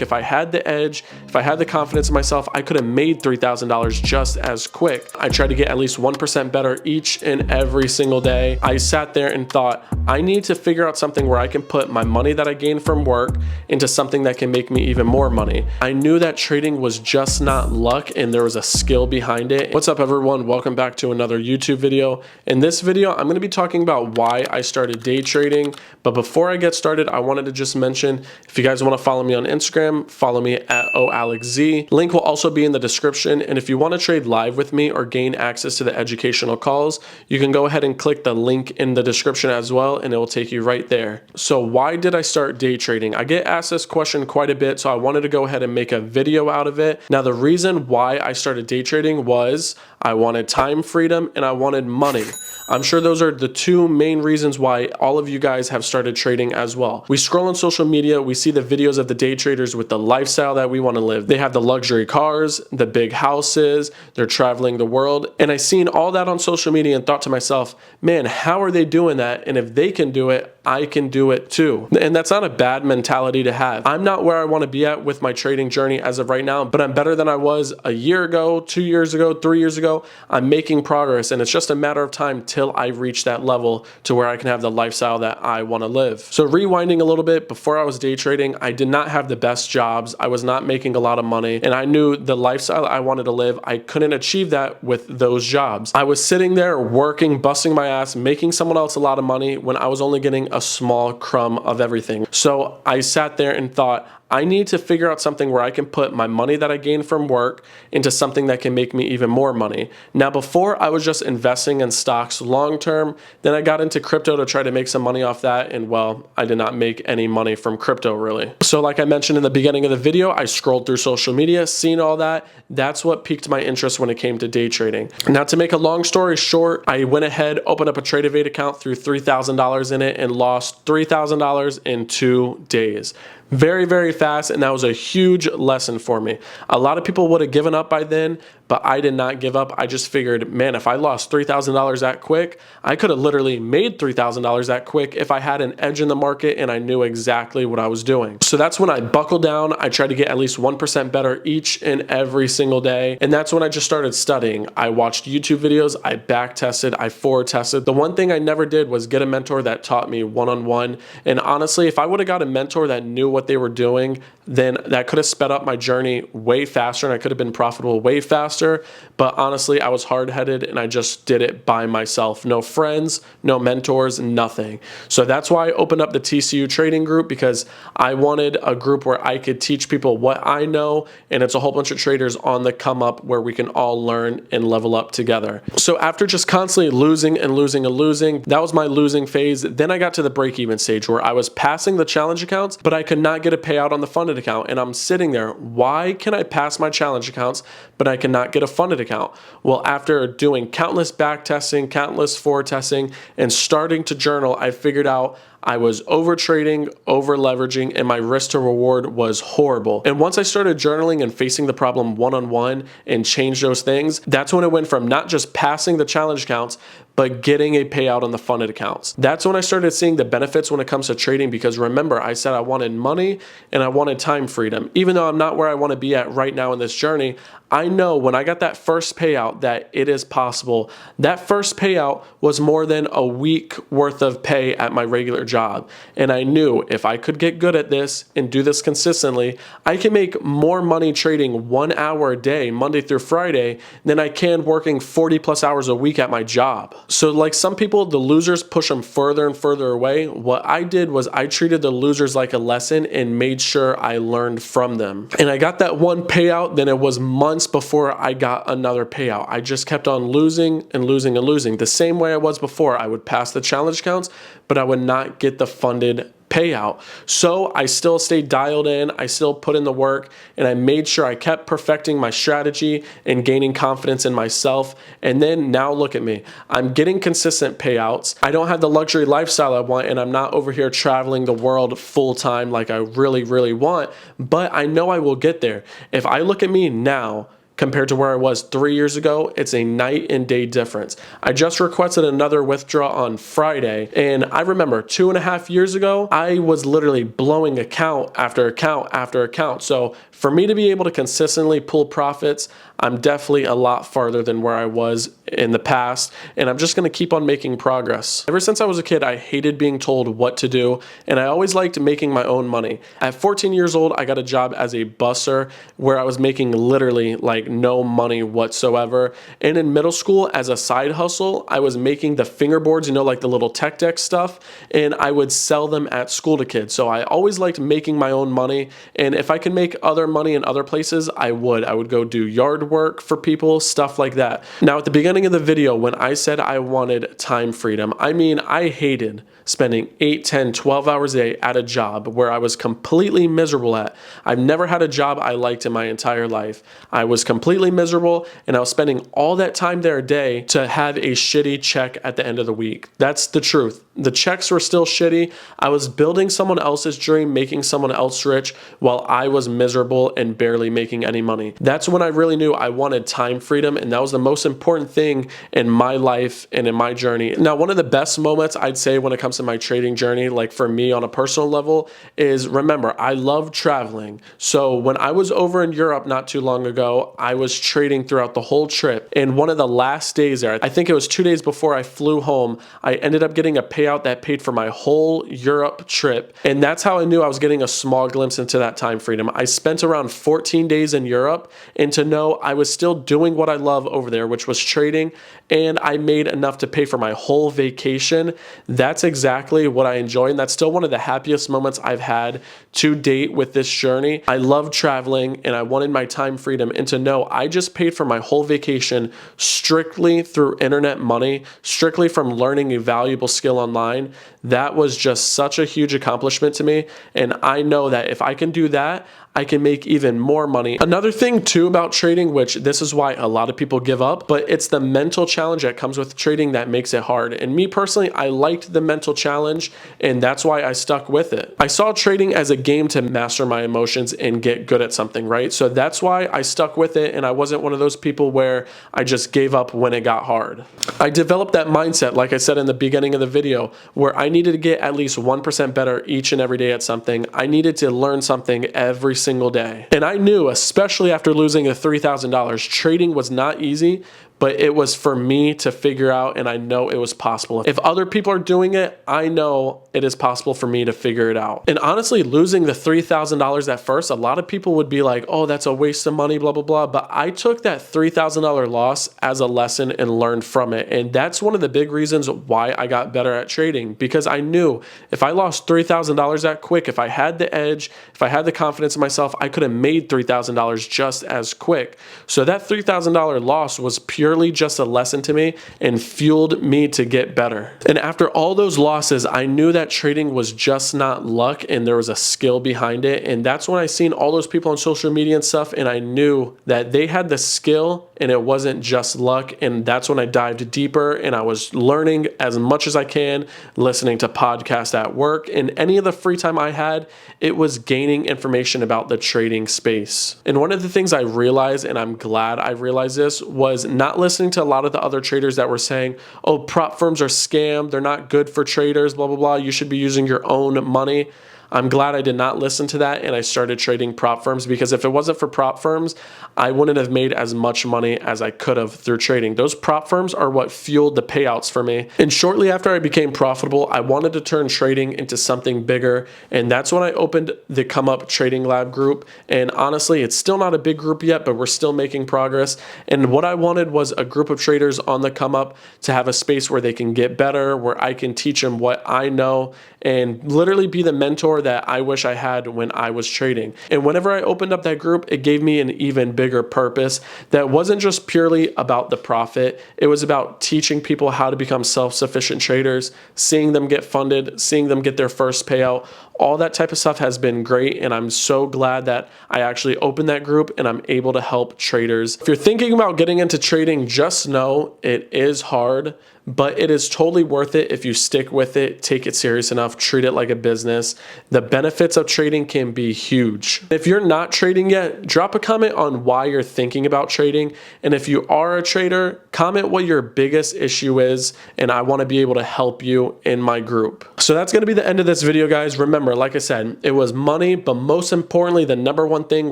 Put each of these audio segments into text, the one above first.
If I had the edge, if I had the confidence in myself, I could have made $3,000 just as quick. I tried to get at least 1% better each and every single day. I sat there and thought, I need to figure out something where I can put my money that I gain from work into something that can make me even more money. I knew that trading was just not luck and there was a skill behind it. What's up everyone? Welcome back to another YouTube video. In this video, I'm going to be talking about why I started day trading. But before I get started, I wanted to just mention, if you guys want to follow me on Instagram, follow me at OAlexZ. Link will also be in the description. And if you want to trade live with me or gain access to the educational calls, you can go ahead and click the link in the description as well, and it will take you right there. So why did I start day trading? I get asked this question quite a bit, so I wanted to go ahead and make a video out of it. Now, the reason why I started day trading was I wanted time freedom and I wanted money. I'm sure those are the two main reasons why all of you guys have started trading as well. We scroll on social media, we see the videos of the day traders with the lifestyle that we want to live. They have the luxury cars, the big houses, they're traveling the world. And I seen all that on social media and thought to myself, man, how are they doing that? And if they can do it, I can do it too. And that's not a bad mentality to have. I'm not where I want to be at with my trading journey as of right now, but I'm better than I was a year ago, 2 years ago, 3 years ago. I'm making progress, and it's just a matter of time till I reach that level to where I can have the lifestyle that I want to live. So rewinding a little bit, before I was day trading, I did not have the best jobs. I was not making a lot of money, and I knew the lifestyle I wanted to live, I couldn't achieve that with those jobs. I was sitting there working, busting my ass, making someone else a lot of money when I was only getting a small crumb of everything. So I sat there and thought, I need to figure out something where I can put my money that I gain from work into something that can make me even more money. Now, before I was just investing in stocks long term, then I got into crypto to try to make some money off that, and well, I did not make any money from crypto really. So like I mentioned in the beginning of the video, I scrolled through social media, seen all that. That's what piqued my interest when it came to day trading. Now, to make a long story short, I went ahead, opened up a Trade account, threw $3,000 in it, and lost $3,000 in 2 days. Very, very fast, and that was a huge lesson for me. A lot of people would have given up by then, but I did not give up. I just figured, man, if I lost $3,000 that quick, I could have literally made $3,000 that quick if I had an edge in the market and I knew exactly what I was doing. So that's when I buckled down. I tried to get at least 1% better each and every single day, and that's when I just started studying. I watched YouTube videos, I back tested, I forward tested. The one thing I never did was get a mentor that taught me one-on-one, and honestly, if I would have got a mentor that knew what they were doing, then that could have sped up my journey way faster and I could have been profitable way faster. But honestly, I was hard-headed and I just did it by myself. No friends, no mentors, nothing. So that's why I opened up the TCU trading group, because I wanted a group where I could teach people what I know, and it's a whole bunch of traders on the come up where we can all learn and level up together. So after just constantly losing and losing and losing, that was my losing phase. Then I got to the break-even stage where I was passing the challenge accounts, but I could not get a payout on the funded account. And I'm sitting there, why can I pass my challenge accounts, but I cannot get a funded account? Well, after doing countless back testing, countless forward testing, and starting to journal, I figured out I was over trading, over leveraging, and my risk to reward was horrible. And once I started journaling and facing the problem one-on-one and changed those things, that's when it went from not just passing the challenge accounts, but getting a payout on the funded accounts. That's when I started seeing the benefits when it comes to trading, because remember, I said I wanted money and I wanted time freedom. Even though I'm not where I want to be at right now in this journey, I know when I got that first payout that it is possible. That first payout was more than a week worth of pay at my regular job. And I knew if I could get good at this and do this consistently, I can make more money trading 1 hour a day, Monday through Friday, than I can working 40 plus hours a week at my job. So like some people, the losers push them further and further away. What I did was I treated the losers like a lesson and made sure I learned from them. And I got that one payout, then it was months before I got another payout. I just kept on losing and losing and losing. The same way I was before. I would pass the challenge counts, but I would not get the funded payout. So I still stayed dialed in, I still put in the work, and I made sure I kept perfecting my strategy and gaining confidence in myself. And then now look at me. I'm getting consistent payouts. I don't have the luxury lifestyle I want, and I'm not over here traveling the world full time like I really, really want, but I know I will get there. If I look at me now, compared to where I was 3 years ago, it's a night and day difference. I just requested another withdrawal on Friday, and I remember 2.5 years ago, I was literally blowing account after account after account. So for me to be able to consistently pull profits, I'm definitely a lot farther than where I was in the past, and I'm just gonna keep on making progress. Ever since I was a kid, I hated being told what to do, and I always liked making my own money. At 14 years old, I got a job as a busser where I was making literally like no money whatsoever. And in middle school, as a side hustle, I was making the fingerboards, you know, like the little tech deck stuff, and I would sell them at school to kids. So I always liked making my own money, and if I could make other money in other places, I would go do yard work for people, stuff like that. Now, at the beginning of the video, when I said I wanted time freedom, I mean, I hated spending 8, 10, 12 hours a day at a job where I was completely miserable at. I've never had a job I liked in my entire life. I was completely miserable, and I was spending all that time there a day to have a shitty check at the end of the week. That's the truth. The checks were still shitty. I was building someone else's dream, making someone else rich, while I was miserable and barely making any money. That's when I really knew I wanted time freedom, and that was the most important thing in my life and in my journey. Now, one of the best moments I'd say when it comes to my trading journey, like for me on a personal level, is remember, I love traveling. So when I was over in Europe not too long ago, I was trading throughout the whole trip. And one of the last days there, I think it was 2 days before I flew home, I ended up getting a payout that paid for my whole Europe trip. And that's how I knew I was getting a small glimpse into that time freedom. I spent around 14 days in Europe, and to know I was still doing what I love over there, which was trading, and I made enough to pay for my whole vacation. That's exactly what I enjoy, and that's still one of the happiest moments I've had to date with this journey. I love traveling, and I wanted my time freedom, and to know I just paid for my whole vacation strictly through internet money, strictly from learning a valuable skill online. That was just such a huge accomplishment to me, and I know that if I can do that, I can make even more money. Another thing too about trading, which this is why a lot of people give up, but it's the mental challenge that comes with trading that makes it hard. And me personally, I liked the mental challenge, and that's why I stuck with it. I saw trading as a game to master my emotions and get good at something, right? So that's why I stuck with it, and I wasn't one of those people where I just gave up when it got hard. I developed that mindset, like I said in the beginning of the video, where I needed to get at least 1% better each and every day at something. I needed to learn something every single day. And I knew, especially after losing the $3,000, trading was not easy, but it was for me to figure out, and I know it was possible. If other people are doing it, I know it is possible for me to figure it out. And honestly, losing the $3,000 at first, a lot of people would be like, oh, that's a waste of money, blah, blah, blah. But I took that $3,000 loss as a lesson and learned from it. And that's one of the big reasons why I got better at trading, because I knew if I lost $3,000 that quick, if I had the edge, if I had the confidence in myself, I could have made $3,000 just as quick. So that $3,000 loss was purely just a lesson to me and fueled me to get better. And after all those losses, I knew that trading was just not luck, and there was a skill behind it. And that's when I seen all those people on social media and stuff, and I knew that they had the skill and it wasn't just luck. And that's when I dived deeper, and I was learning as much as I can, listening to podcasts at work, and any of the free time I had, it was gaining information about the trading space. And one of the things I realized, and I'm glad I realized this, was not listening to a lot of the other traders that were saying, oh, prop firms are scam, they're not good for traders, blah, blah, blah, you should be using your own money. I'm glad I did not listen to that, and I started trading prop firms, because if it wasn't for prop firms, I wouldn't have made as much money as I could have through trading. Those prop firms are what fueled the payouts for me. And shortly after I became profitable, I wanted to turn trading into something bigger, and that's when I opened the Come Up Trading Lab group. And honestly, it's still not a big group yet, but we're still making progress. And what I wanted was a group of traders on the come up to have a space where they can get better, where I can teach them what I know, and literally be the mentor that I wish I had when I was trading. And whenever I opened up that group, it gave me an even bigger purpose that wasn't just purely about the profit. It was about teaching people how to become self-sufficient traders, seeing them get funded, seeing them get their first payout, All that type of stuff has been great, and I'm so glad that I actually opened that group and I'm able to help traders. If you're thinking about getting into trading, just know it is hard, but it is totally worth it if you stick with it, take it serious enough, treat it like a business. The benefits of trading can be huge. If you're not trading yet, drop a comment on why you're thinking about trading. And if you are a trader, comment what your biggest issue is, and I want to be able to help you in my group. So that's going to be the end of this video, guys. Remember, like I said, it was money, but most importantly, the number one thing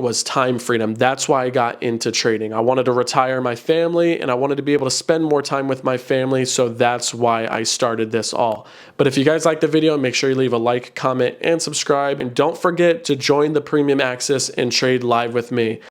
was time freedom. That's why I got into trading. I wanted to retire my family, and I wanted to be able to spend more time with my family. So that's why I started this all. But if you guys like the video, make sure you leave a like, comment, and subscribe. And don't forget to join the premium access and trade live with me.